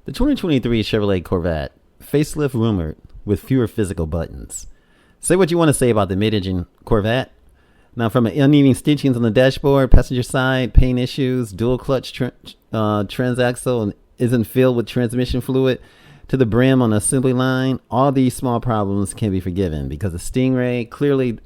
The 2023 Chevrolet Corvette, facelift rumored with fewer physical buttons. Say what you want to say about the mid-engine Corvette. Now, from uneven stitchings on the dashboard, passenger side, paint issues, dual clutch transaxle and isn't filled with transmission fluid, to the brim on the assembly line, all these small problems can be forgiven because the Stingray clearly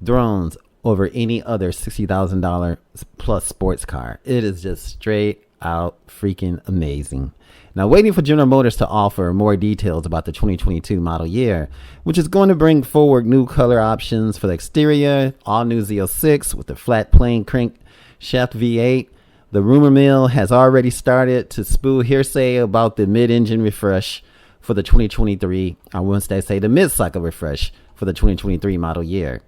thrones over any other $60,000 plus sports car. It is just straight out freaking amazing. Now, waiting for General Motors to offer more details about the 2022 model year, which is going to bring forward new color options for the exterior, all new Z06 with the flat plane crank shaft V8. The rumor mill has already started to spew hearsay about the mid-engine refresh for the 2023, I want to say the mid-cycle refresh for the 2023 model year.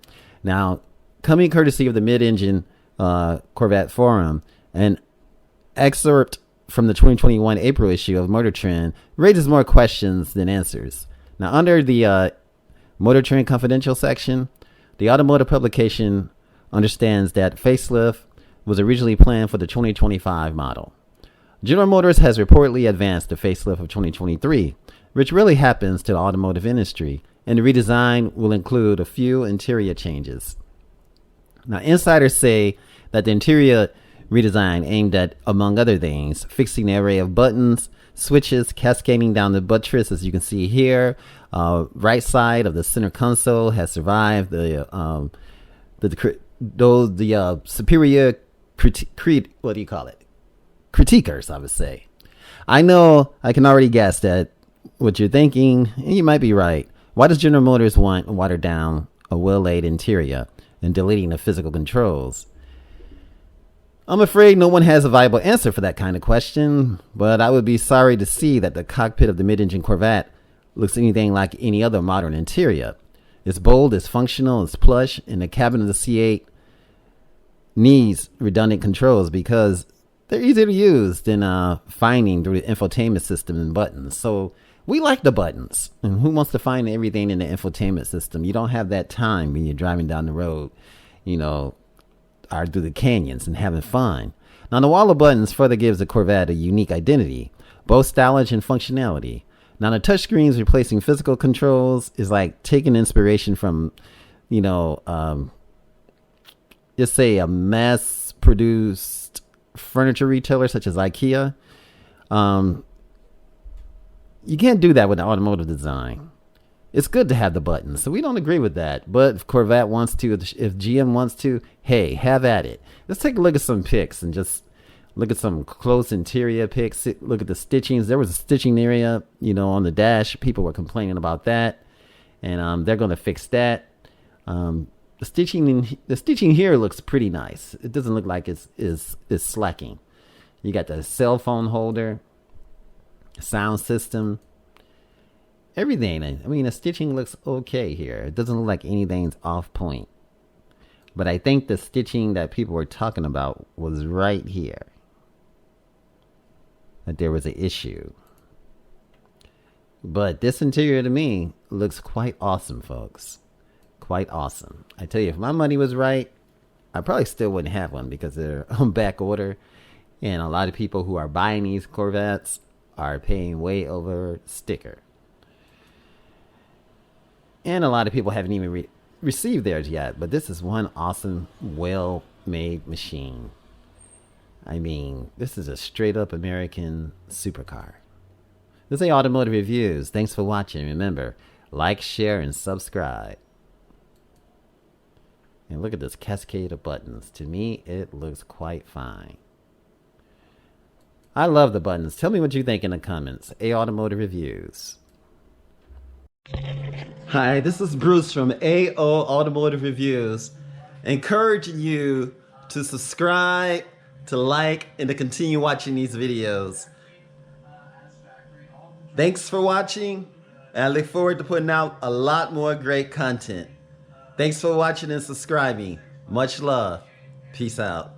Now, coming courtesy of the mid-engine Corvette forum, an excerpt from the 2021 April issue of Motor Trend raises more questions than answers. Now, under the Motor Trend Confidential section, the automotive publication understands that facelift was originally planned for the 2025 model. General Motors has reportedly advanced the facelift of 2023, which really happens to the automotive industry, and the redesign will include a few interior changes. Now, insiders say that the interior redesign aimed at, among other things, fixing the array of buttons, switches cascading down the buttress, as you can see here. Right side of the center console has survived the superior critiquers, I would say. I know I can already guess that what you're thinking, and you might be right. Why does General Motors want a watered down, a well-laid interior and deleting the physical controls? I'm afraid no one has a viable answer for that kind of question, but I would be sorry to see that the cockpit of the mid-engine Corvette looks anything like any other modern interior. It's bold, it's functional, it's plush, and the cabin of the C8 needs redundant controls because they're easier to use than finding through the infotainment system and buttons. So we like the buttons. And who wants to find everything in the infotainment system? You don't have that time when you're driving down the road, or through the canyons and having fun. Now, the wall of buttons further gives the Corvette a unique identity, both stylish and functionality. Now, the touchscreens replacing physical controls is like taking inspiration from, just say a mass-produced furniture retailer such as IKEA. You can't do that with an automotive design. It's good to have the buttons, so we don't agree with that. But if Corvette wants to, if GM wants to, hey, have at it. Let's take a look at some pics and just look at some close interior pics. Look at the stitchings. There was a stitching area, on the dash. People were complaining about that, and they're going to fix that. The stitching here looks pretty nice. It doesn't look like it's slacking. You got the cell phone holder, sound system. Everything. I mean, the stitching looks okay here. It doesn't look like anything's off point. But I think the stitching that people were talking about was right here. That there was an issue. But this interior to me looks quite awesome, folks. Quite awesome. I tell you, if my money was right, I probably still wouldn't have one because they're on back order. And a lot of people who are buying these Corvettes are paying way over sticker. And a lot of people haven't even received theirs yet. But this is one awesome, well-made machine. I mean, this is a straight-up American supercar. This is Automotive Reviews. Thanks for watching. Remember, like, share, and subscribe. And look at this cascade of buttons. To me, it looks quite fine. I love the buttons. Tell me what you think in the comments. Automotive Reviews. Hi, this is Bruce from AO Automotive Reviews, encouraging you to subscribe, to like, and to continue watching these videos. Thanks for watching, and I look forward to putting out a lot more great content. Thanks for watching and subscribing. Much love. Peace out.